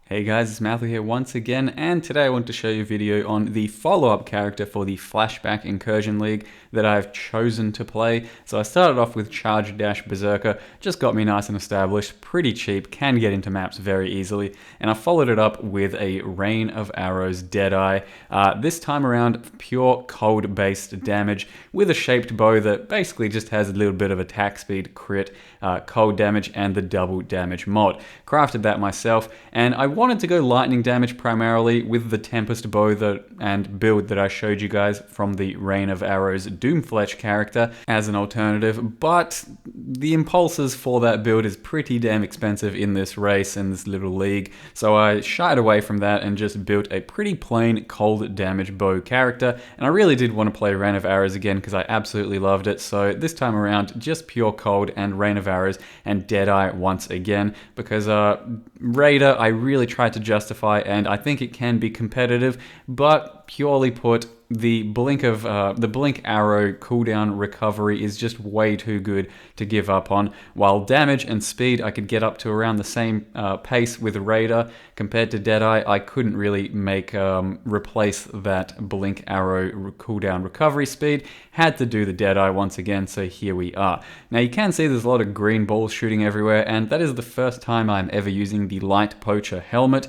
Hey guys, it's Matthew here once again, and today I want to show you a video on the follow-up character for the Flashback Incursion League that I've chosen to play. So I started off with Charge Dash Berserker, just got me nice and established, pretty cheap, can get into maps very easily, and I followed it up with a Rain of Arrows Deadeye. This time around, pure cold-based damage with a shaped bow that basically just has a little bit of attack speed, crit, cold damage, and the double damage mod. Crafted that myself, and I wanted to go lightning damage primarily with the Tempest bow and build that I showed you guys from the Rain of Arrows Doomfletch character as an alternative, but the impulses for that build is pretty damn expensive in this race, in this little league, so I shied away from that and just built a pretty plain cold damage bow character, and I really did want to play Rain of Arrows again because I absolutely loved it, so this time around just pure cold and Rain of Arrows and Deadeye once again, because Raider I really tried to justify, and I think it can be competitive, but purely put, the blink arrow cooldown recovery is just way too good to give up on. While damage and speed I could get up to around the same pace with Raider compared to Deadeye, I couldn't really replace that blink arrow cooldown recovery speed. Had to do the Deadeye once again, so here we are. Now you can see there's a lot of green balls shooting everywhere, and that is the first time I'm ever using the Light Poacher helmet.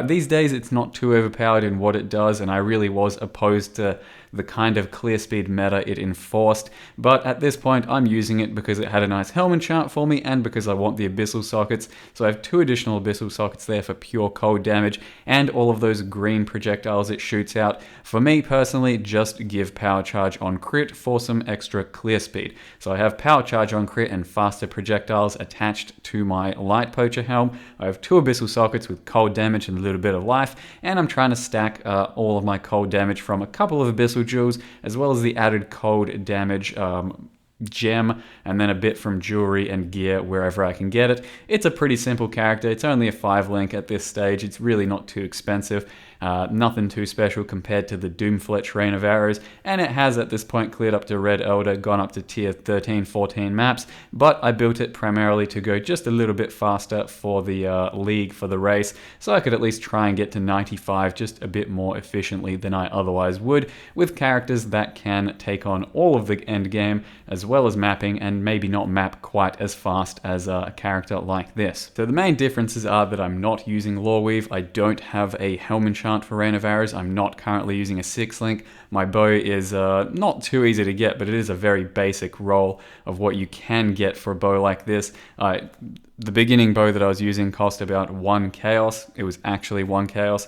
These days it's not too overpowered in what it does, and I really was opposed to the kind of clear speed meta it enforced, but at this point I'm using it because it had a nice helmet chart for me and because I want the abyssal sockets, so I have 2 additional abyssal sockets there for pure cold damage and all of those green projectiles it shoots out. For me personally, just give power charge on crit for some extra clear speed. So I have power charge on crit and faster projectiles attached to my Light Poacher helm. I have 2 abyssal sockets with cold damage and a little bit of life, and I'm trying to stack all of my cold damage from a couple of abyssal jewels, as well as the added cold damage gem, and then a bit from jewelry and gear wherever I can get it. It's a pretty simple character. It's only a 5 link at this stage. It's really not too expensive. Nothing too special compared to the Doomfletch Rain of Arrows, and it has at this point cleared up to Red Elder, gone up to tier 13, 14 maps, but I built it primarily to go just a little bit faster for the league, for the race, so I could at least try and get to 95 just a bit more efficiently than I otherwise would, with characters that can take on all of the endgame, as well as mapping, and maybe not map quite as fast as a character like this. So the main differences are that I'm not using Loreweave, I don't have a helm enchant for Rain of Arrows, I'm not currently using a 6 link, my bow is not too easy to get, but it is a very basic roll of what you can get for a bow like this. The beginning bow that I was using cost about 1 chaos. It was actually 1 chaos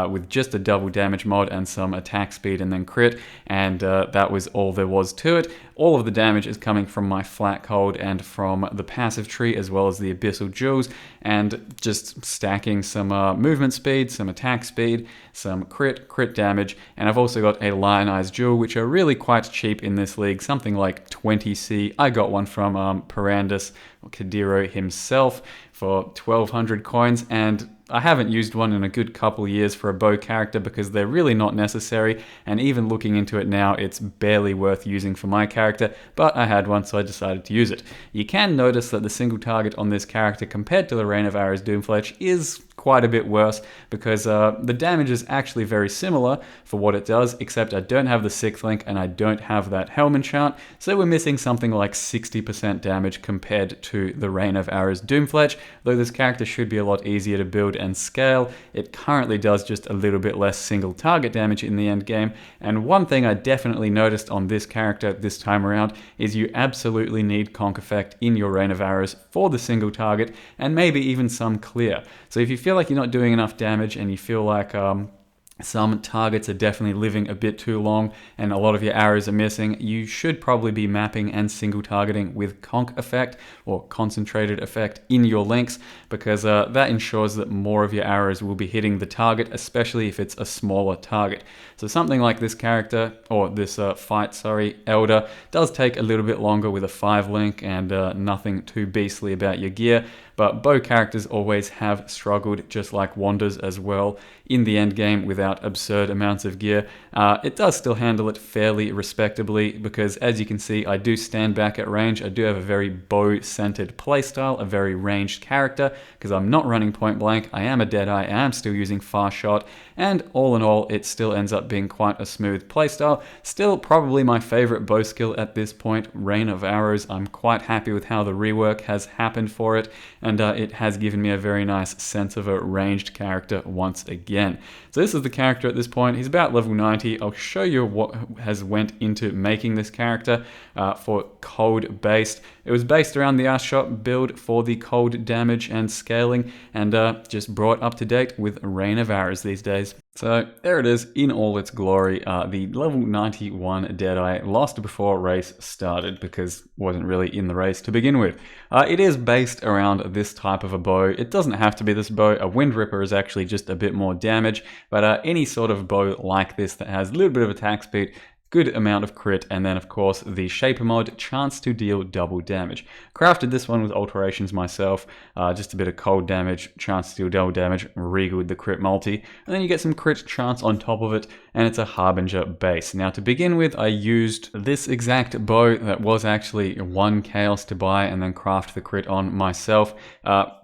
with just a double damage mod and some attack speed and then crit, and that was all there was to it. All of the damage is coming from my flat cold and from the passive tree, as well as the abyssal jewels, and just stacking some movement speed, some attack speed, some crit damage, and I've also got a lionized jewel, which are really quite cheap in this league, something like 20C. I got one from Perandus, or Kadiro himself, for 1200 coins, and I haven't used one in a good couple years for a bow character because they're really not necessary, and even looking into it now, it's barely worth using for my character, but I had one, so I decided to use it. You can notice that the single target on this character compared to the Rain of Arrows Doomfletch is quite a bit worse, because the damage is actually very similar for what it does, except I don't have the 6th link and I don't have that helm enchant, so we're missing something like 60% damage compared to the Rain of Arrows Doomfletch. Though this character should be a lot easier to build and scale, it currently does just a little bit less single target damage in the end game, and one thing I definitely noticed on this character this time around is you absolutely need Conk Effect in your Rain of Arrows for the single target, and maybe even some clear. So if you feel like you're not doing enough damage and you feel like some targets are definitely living a bit too long and a lot of your arrows are missing, you should probably be mapping and single targeting with Conk Effect or Concentrated Effect in your links, because that ensures that more of your arrows will be hitting the target, especially if it's a smaller target. So something like this character, or this Elder, does take a little bit longer with a 5 link and nothing too beastly about your gear, but bow characters always have struggled, just like Wanders as well, in the end game without absurd amounts of gear. It does still handle it fairly respectably because, as you can see, I do stand back at range. I do have a very bow-centered playstyle, a very ranged character, because I'm not running point blank. I am a Deadeye, I am still using fast shot, and all in all, it still ends up being quite a smooth playstyle. Still probably my favorite bow skill at this point, Rain of Arrows. I'm quite happy with how the rework has happened for it, and it has given me a very nice sense of a ranged character once again. So this is the character at this point. He's about level 90. I'll show you what has went into making this character for cold based. It was based around the Ice Shot build for the cold damage and scaling, and just brought up to date with Rain of Arrows these days. So there it is in all its glory, the level 91 Deadeye, lost before race started because wasn't really in the race to begin with. It is based around this type of a bow. It doesn't have to be this bow. A Wind Ripper is actually just a bit more damage, but any sort of bow like this that has a little bit of attack speed, good amount of crit, and then of course the Shaper mod, chance to deal double damage. Crafted this one with alterations myself, just a bit of cold damage, chance to deal double damage, re-good the crit multi, and then you get some crit chance on top of it, and it's a Harbinger base. Now to begin with, I used this exact bow that was actually 1 chaos to buy and then craft the crit on myself.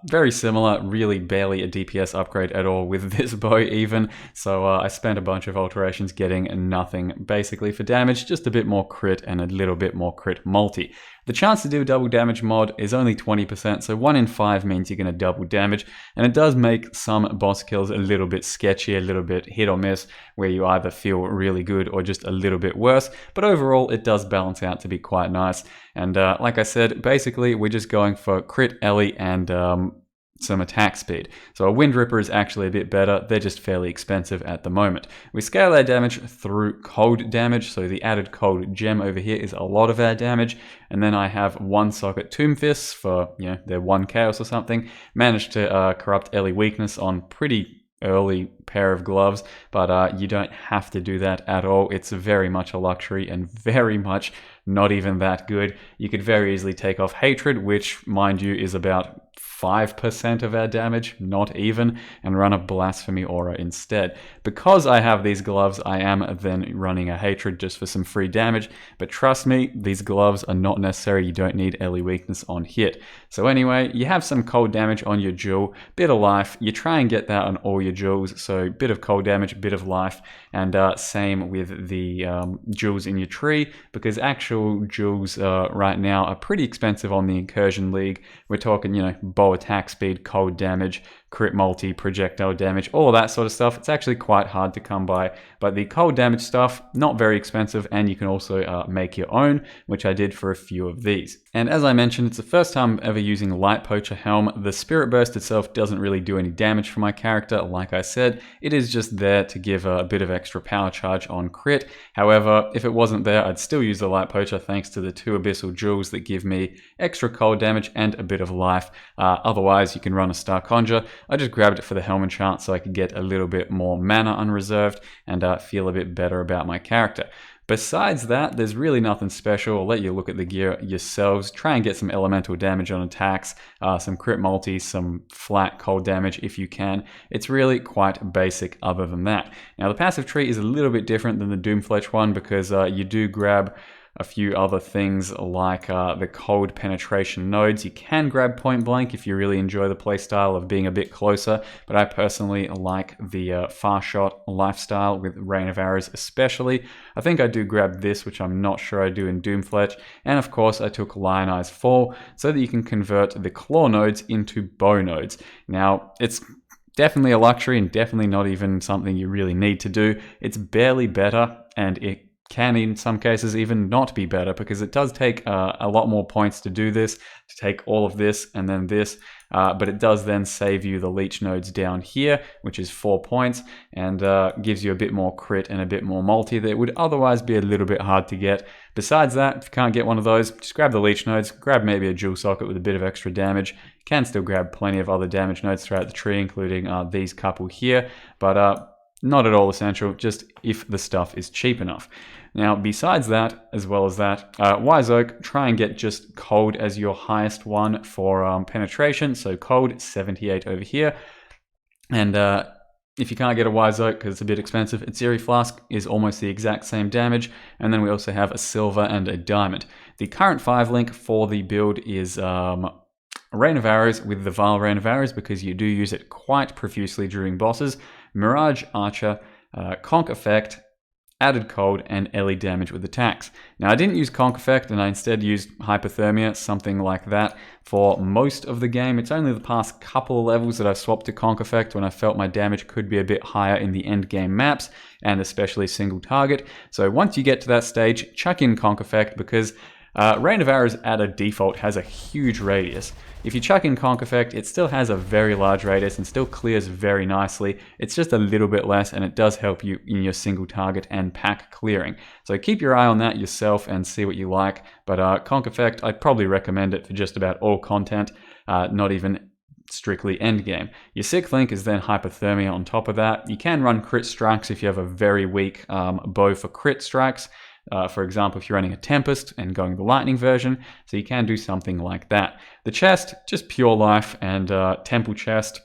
Very similar, really barely a DPS upgrade at all with this bow even, so I spent a bunch of alterations getting nothing basically for damage, just a bit more crit and a little bit more crit multi. The chance to do double damage mod is only 20%, so 1 in 5 means you're going to double damage, and it does make some boss kills a little bit sketchy, a little bit hit or miss, where you either feel really good or just a little bit worse, but overall it does balance out to be quite nice. And like I said, basically we're just going for crit, Ellie, and some attack speed. So a Wind Ripper is actually a bit better, they're just fairly expensive at the moment. We scale our damage through cold damage, so the added cold gem over here is a lot of our damage, and then I have 1 socket Tomb Fists for, you know, they're 1 chaos or something. Managed to corrupt Ellie weakness on pretty early pair of gloves, but you don't have to do that at all. It's very much a luxury and very much not even that good. You could very easily take off Hatred, which, mind you, is about 5% of our damage, not even, and run a Blasphemy Aura instead. Because I have these gloves, I am then running a Hatred just for some free damage, but trust me, these gloves are not necessary. You don't need Ellie weakness on hit. So anyway, you have some cold damage on your jewel, bit of life, you try and get that on all your jewels, so bit of cold damage, bit of life, and same with the jewels in your tree, because actual jewels right now are pretty expensive on the Incursion League. We're talking, you know, bow attack speed, cold damage, crit multi, projectile damage, all of that sort of stuff. It's actually quite hard to come by, but the cold damage stuff, not very expensive, and you can also make your own, which I did for a few of these. And as I mentioned, it's the first time I'm ever using Light Poacher Helm. The Spirit Burst itself doesn't really do any damage for my character. Like I said, it is just there to give a bit of extra power charge on crit. However, if it wasn't there, I'd still use the Light Poacher thanks to the 2 Abyssal Jewels that give me extra cold damage and a bit of life. Otherwise, you can run a Star Conjure. I just grabbed it for the Helm enchant so I could get a little bit more mana unreserved and feel a bit better about my character. Besides that, there's really nothing special. I'll let you look at the gear yourselves. Try and get some elemental damage on attacks, some crit multi, some flat cold damage if you can. It's really quite basic other than that. Now the passive tree is a little bit different than the Doomfletch one because you do grab a few other things like the cold penetration nodes. You can grab point blank if you really enjoy the playstyle of being a bit closer, but I personally like the far shot lifestyle with Rain of Arrows especially. I think I do grab this, which I'm not sure I do in Doomfletch, and of course I took Lionized Fall so that you can convert the claw nodes into bow nodes. Now it's definitely a luxury and definitely not even something you really need to do. It's barely better, and it can in some cases even not be better because it does take a lot more points to do this, to take all of this and then this, but it does then save you the leech nodes down here, which is 4 points, and gives you a bit more crit and a bit more multi that would otherwise be a little bit hard to get. Besides that, if you can't get one of those, just grab the leech nodes, grab maybe a jewel socket with a bit of extra damage. You can still grab plenty of other damage nodes throughout the tree, including these couple here, but not at all essential, just if the stuff is cheap enough. Now, besides that, as well as that, Wise Oak, try and get just Cold as your highest one for penetration. So Cold, 78 over here. And if you can't get a Wise Oak because it's a bit expensive, Atziri Flask is almost the exact same damage. And then we also have a Silver and a Diamond. The current 5 link for the build is Rain of Arrows with the Vile Rain of Arrows, because you do use it quite profusely during bosses. Mirage Archer, Conk Effect, Added Cold, and Ellie damage with attacks. Now, I didn't use Conk Effect, and I instead used Hypothermia, something like that, for most of the game. It's only the past couple of levels that I've swapped to Conk Effect when I felt my damage could be a bit higher in the end game maps, and especially single target. So once you get to that stage, chuck in Conk Effect, because Rain of Arrows at a default has a huge radius. If you chuck in Conk Effect, it still has a very large radius and still clears very nicely. It's just a little bit less, and it does help you in your single target and pack clearing. So keep your eye on that yourself and see what you like. But Conk Effect, I'd probably recommend it for just about all content, not even strictly endgame. Your 6th link is then Hypothermia on top of that. You can run crit strikes if you have a very weak bow for crit strikes. For example, if you're running a Tempest and going the Lightning version, so you can do something like that. The chest, just pure life and Temple chest,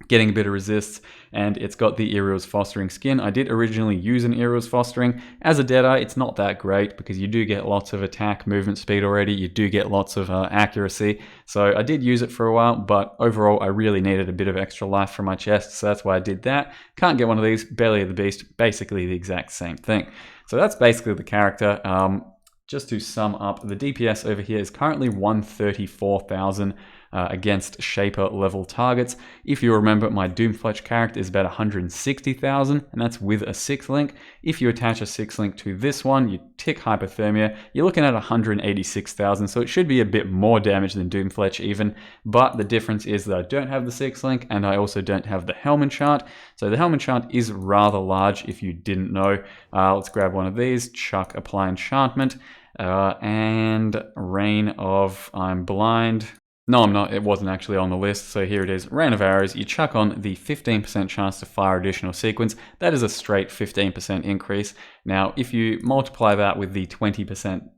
getting a bit of resists, and it's got the Aerial's Fostering skin. I did originally use an Aerial's Fostering. As a Deadeye, it's not that great because you do get lots of attack movement speed already, you do get lots of accuracy, so I did use it for a while, but overall I really needed a bit of extra life for my chest, so that's why I did that. Can't get one of these, Belly of the Beast, basically the exact same thing. So that's basically the character. Just to sum up, the DPS over here is currently 134,000 against Shaper level targets. If you remember, my Doomfletch character is about 160,000, and that's with a 6th link. If you attach a 6th link to this one, you tick Hypothermia, you're looking at 186,000, so it should be a bit more damage than Doomfletch even, but the difference is that I don't have the 6th link, and I also don't have the Helm Enchant. So the Helm Enchant is rather large if you didn't know. Let's grab one of these, chuck Apply Enchantment, and Rain of I'm Blind. No, I'm not. It wasn't actually on the list. So here it is. Rain of Arrows. You chuck on the 15% chance to fire additional sequence. That is a straight 15% increase. Now, if you multiply that with the 20%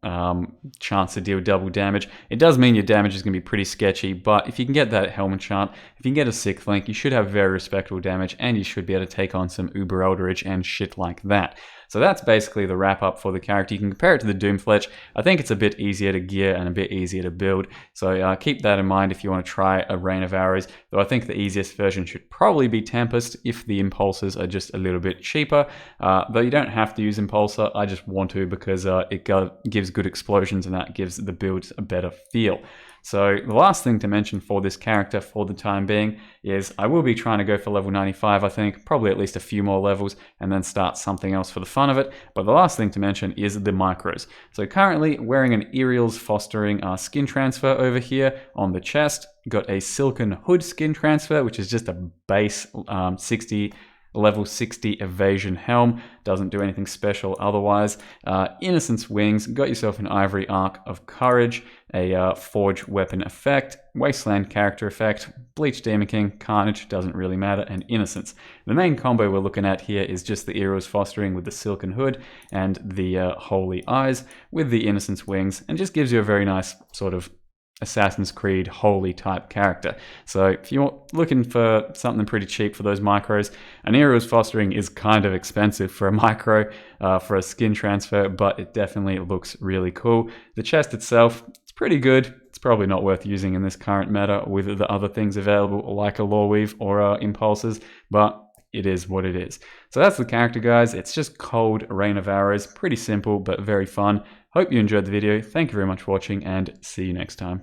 chance to deal double damage, it does mean your damage is going to be pretty sketchy. But if you can get that Helm Enchant, if you can get a 6th link, you should have very respectable damage, and you should be able to take on some Uber Eldritch and shit like that. So that's basically the wrap up for the character. You can compare it to the Doomfletch. I think it's a bit easier to gear and a bit easier to build. So keep that in mind if you want to try a Rain of Arrows. Though I think the easiest version should probably be Tempest if the impulses are just a little bit cheaper. Though you don't have to use Impulsor. I just want to because it gives good explosions, and that gives the builds a better feel. So the last thing to mention for this character for the time being is I will be trying to go for level 95, I think, probably at least a few more levels, and then start something else for the fun of it. But the last thing to mention is the micros. So currently wearing an Aerial's Fostering skin transfer over here on the chest. Got a Silken Hood skin transfer, which is just a base level 60 evasion helm. Doesn't do anything special otherwise. Innocence Wings, got yourself an Ivory Arc of Courage, a Forge Weapon effect, Wasteland character effect, Bleach Demon King, Carnage, doesn't really matter, and Innocence. The main combo we're looking at here is just the Aerial's Fostering with the Silken Hood and the Holy Eyes with the Innocence Wings, and just gives you a very nice sort of Assassin's Creed holy type character. So if you're looking for something pretty cheap for those micros, an Aerial's Fostering is kind of expensive for a micro, for a skin transfer, but it definitely looks really cool. The chest itself, it's pretty good. It's probably not worth using in this current meta with the other things available like a Lore Weave or Impulses, but it is what it is. So that's the character, guys. It's just Cold Rain of Arrows. Pretty simple, but very fun. Hope you enjoyed the video. Thank you very much for watching, and see you next time.